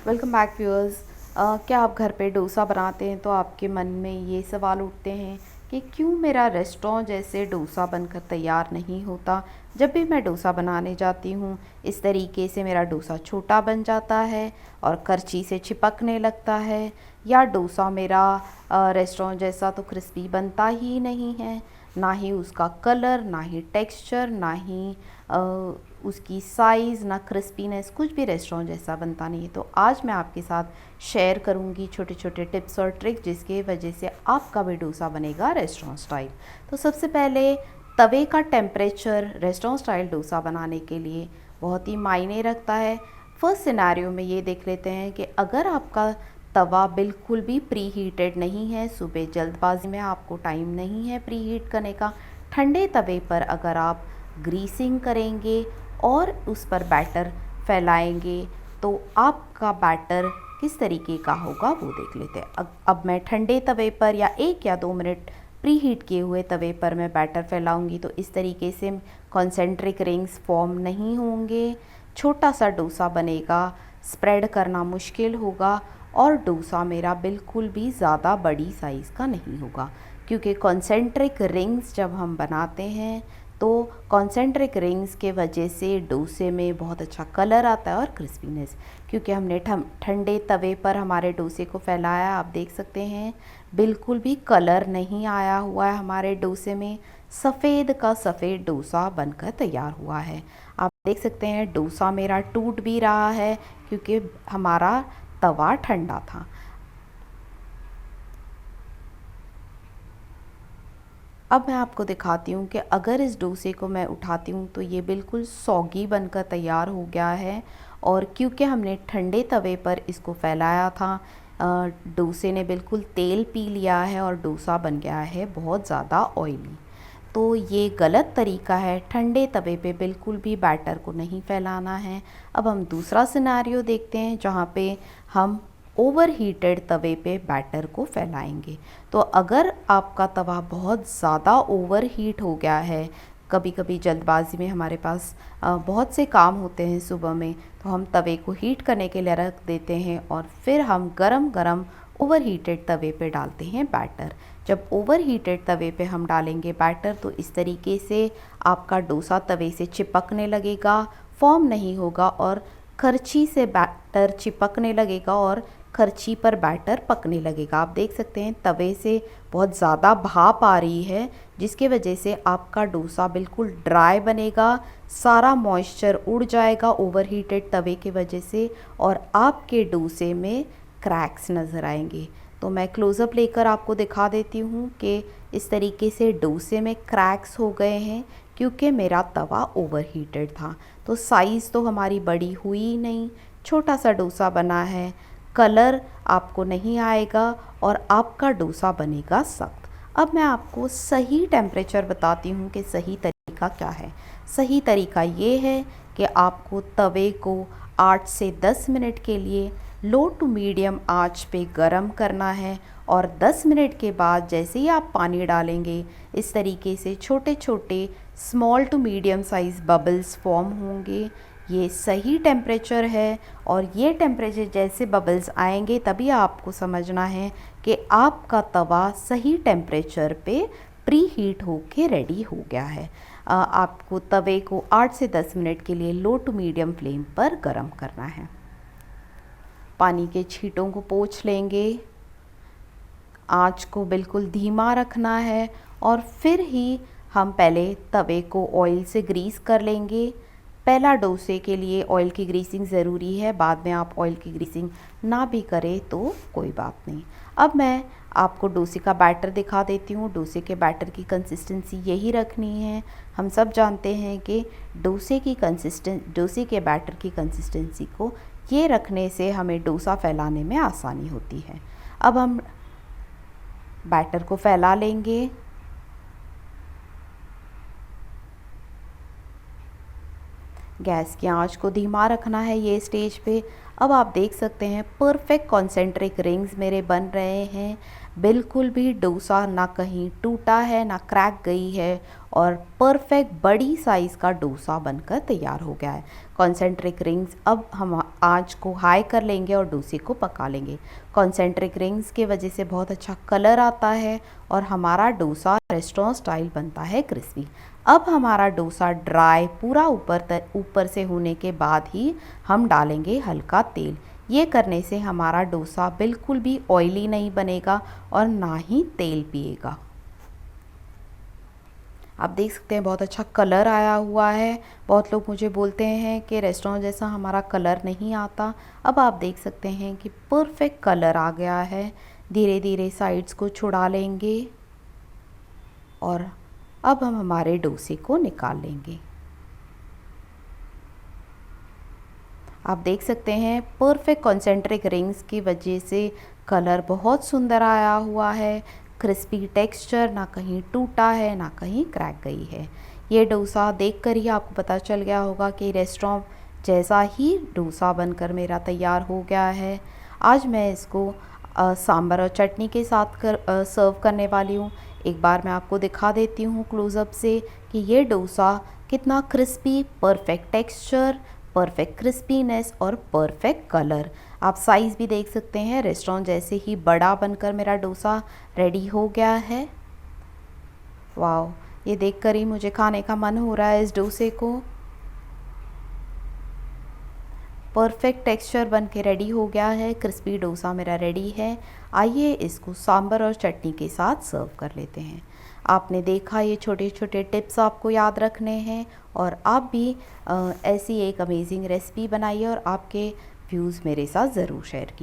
Welcome back viewers. क्या आप घर पे डोसा बनाते हैं तो आपके मन में ये सवाल उठते हैं कि क्यों मेरा रेस्टोरेंट जैसे डोसा बनकर तैयार नहीं होता। जब भी मैं डोसा बनाने जाती हूँ इस तरीके से मेरा डोसा छोटा बन जाता है और करछी से चिपकने लगता है, या डोसा मेरा रेस्टोरेंट जैसा तो क्रिस्पी बनता ही नहीं है। ना ही उसका कलर, ना ही टेक्सचर, ना ही उसकी साइज़, ना क्रिस्पीनेस, कुछ भी रेस्टोरेंट जैसा बनता नहीं है। तो आज मैं आपके साथ शेयर करूंगी छोटे छोटे टिप्स और ट्रिक जिसके वजह से आपका भी डोसा बनेगा रेस्टोरेंट स्टाइल। तो सबसे पहले तवे का टेम्परेचर रेस्टोरेंट स्टाइल डोसा बनाने के लिए बहुत ही मायने रखता है। फर्स्ट सिनेरियो में ये देख लेते हैं कि अगर आपका तवा बिल्कुल भी प्री हीटेड नहीं है, सुबह जल्दबाजी में आपको टाइम नहीं है प्री हीट करने का, ठंडे तवे पर अगर आप ग्रीसिंग करेंगे और उस पर बैटर फैलाएंगे तो आपका बैटर किस तरीके का होगा वो देख लेते हैं। अब मैं ठंडे तवे पर या 1 या 2 मिनट प्री हीट किए हुए तवे पर मैं बैटर फैलाऊंगी तो इस तरीके से कॉन्सेंट्रिक रिंग्स फॉर्म नहीं होंगे, छोटा सा डोसा बनेगा, स्प्रेड करना मुश्किल होगा और डोसा मेरा बिल्कुल भी ज़्यादा बड़ी साइज़ का नहीं होगा। क्योंकि कॉन्सेंट्रिक रिंग्स जब हम बनाते हैं तो कॉन्सेंट्रिक रिंग्स के वजह से डोसे में बहुत अच्छा कलर आता है और क्रिस्पीनेस। क्योंकि हमने ठंडे तवे पर हमारे डोसे को फैलाया, आप देख सकते हैं बिल्कुल भी कलर नहीं आया हुआ है हमारे डोसे में, सफ़ेद का सफ़ेद डोसा बनकर तैयार हुआ है। आप देख सकते हैं डोसा मेरा टूट भी रहा है क्योंकि हमारा तवा ठंडा था। अब मैं आपको दिखाती हूँ कि अगर इस डोसे को मैं उठाती हूँ तो ये बिल्कुल सॉगी बनकर तैयार हो गया है। और क्योंकि हमने ठंडे तवे पर इसको फैलाया था, डोसे ने बिल्कुल तेल पी लिया है और डोसा बन गया है बहुत ज़्यादा ऑयली। तो ये गलत तरीका है, ठंडे तवे पे बिल्कुल भी बैटर को नहीं फैलाना है। अब हम दूसरा सिनेरियो देखते हैं जहाँ पे हम ओवर हीटेड तवे पे बैटर को फैलाएंगे। तो अगर आपका तवा बहुत ज़्यादा ओवर हीट हो गया है, कभी कभी जल्दबाजी में हमारे पास बहुत से काम होते हैं सुबह में, तो हम तवे को हीट करने के लिए रख देते हैं और फिर हम गरम गरम ओवर हीटेड तवे पे डालते हैं बैटर। जब ओवर हीटेड तवे पे हम डालेंगे बैटर तो इस तरीके से आपका डोसा तवे से चिपकने लगेगा, फॉर्म नहीं होगा और करछी से बैटर चिपकने लगेगा और करछी पर बैटर पकने लगेगा। आप देख सकते हैं तवे से बहुत ज़्यादा भाप आ रही है जिसके वजह से आपका डोसा बिल्कुल ड्राई बनेगा, सारा मॉइस्चर उड़ जाएगा ओवर हीटेड तवे की वजह से और आपके डोसे में क्रैक्स नज़र आएंगे। तो मैं क्लोज़अप लेकर आपको दिखा देती हूँ कि इस तरीके से डोसे में क्रैक्स हो गए हैं क्योंकि मेरा तवा ओवर हीटेड था। तो साइज़ तो हमारी बड़ी हुई नहीं, छोटा सा डोसा बना है, कलर आपको नहीं आएगा और आपका डोसा बनेगा सख्त। अब मैं आपको सही टेम्परेचर बताती हूँ कि सही तरीका क्या है। सही तरीका ये है कि आपको तवे को 8 से 10 मिनट के लिए लो टू मीडियम आंच पे गरम करना है और 10 मिनट के बाद जैसे ही आप पानी डालेंगे इस तरीके से छोटे छोटे small to medium size bubbles form होंगे। ये सही टेम्परेचर है और ये टेम्परेचर जैसे बबल्स आएंगे तभी आपको समझना है कि आपका तवा सही टेम्परेचर पे प्री हीट होके रेडी हो गया है। आपको तवे को 8 से 10 मिनट के लिए लो टू मीडियम फ्लेम पर गरम करना है। पानी के छींटों को पोंछ लेंगे, आँच को बिल्कुल धीमा रखना है और फिर ही हम पहले तवे को ऑयल से ग्रीस कर लेंगे। पहला डोसे के लिए ऑयल की ग्रीसिंग ज़रूरी है, बाद में आप ऑयल की ग्रीसिंग ना भी करें तो कोई बात नहीं। अब मैं आपको डोसे का बैटर दिखा देती हूँ। डोसे के बैटर की कंसिस्टेंसी यही रखनी है। हम सब जानते हैं कि डोसे के बैटर की कंसिस्टेंसी को ये रखने से हमें डोसा फैलाने में आसानी होती है। अब हम बैटर को फैला लेंगे। गैस की आंच को धीमा रखना है ये स्टेज पे। अब आप देख सकते हैं परफेक्ट कॉन्सेंट्रिक रिंग्स मेरे बन रहे हैं। बिल्कुल भी डोसा ना कहीं टूटा है ना क्रैक गई है और परफेक्ट बड़ी साइज़ का डोसा बनकर तैयार हो गया है। कॉन्सेंट्रिक रिंग्स, अब हम आंच को हाई कर लेंगे और डोसे को पका लेंगे। कॉन्सेंट्रिक रिंग्स की वजह से बहुत अच्छा कलर आता है और हमारा डोसा रेस्टोरेंट स्टाइल बनता है क्रिस्पी। अब हमारा डोसा ड्राई पूरा ऊपर से होने के बाद ही हम डालेंगे हल्का तेल। ये करने से हमारा डोसा बिल्कुल भी ऑयली नहीं बनेगा और ना ही तेल पिएगा। आप देख सकते हैं बहुत अच्छा कलर आया हुआ है। बहुत लोग मुझे बोलते हैं कि रेस्टोरेंट जैसा हमारा कलर नहीं आता। अब आप देख सकते हैं कि परफेक्ट कलर आ गया है। धीरे धीरे साइड्स को छुड़ा लेंगे और अब हम हमारे डोसे को निकाल लेंगे। आप देख सकते हैं परफेक्ट कॉन्सेंट्रिक रिंग्स की वजह से कलर बहुत सुंदर आया हुआ है। क्रिस्पी टेक्सचर, ना कहीं टूटा है ना कहीं क्रैक गई है। ये डोसा देखकर ही आपको पता चल गया होगा कि रेस्टोरेंट जैसा ही डोसा बनकर मेरा तैयार हो गया है। आज मैं इसको सांभर और चटनी के साथ सर्व करने वाली हूँ। एक बार मैं आपको दिखा देती हूँ क्लोज़अप से कि ये डोसा कितना crispy, perfect texture, perfect crispiness और परफेक्ट कलर। आप साइज़ भी देख सकते हैं, रेस्टोरेंट जैसे ही बड़ा बनकर मेरा डोसा रेडी हो गया है। वाह, ये देखकर ही मुझे खाने का मन हो रहा है इस डोसे को। परफेक्ट टेक्सचर बन के रेडी हो गया है। क्रिस्पी डोसा मेरा रेडी है। आइए इसको सांभर और चटनी के साथ सर्व कर लेते हैं। आपने देखा, ये छोटे छोटे टिप्स आपको याद रखने हैं और आप भी ऐसी एक अमेजिंग रेसिपी बनाइए और आपके व्यूज़ मेरे साथ ज़रूर शेयर कीजिए।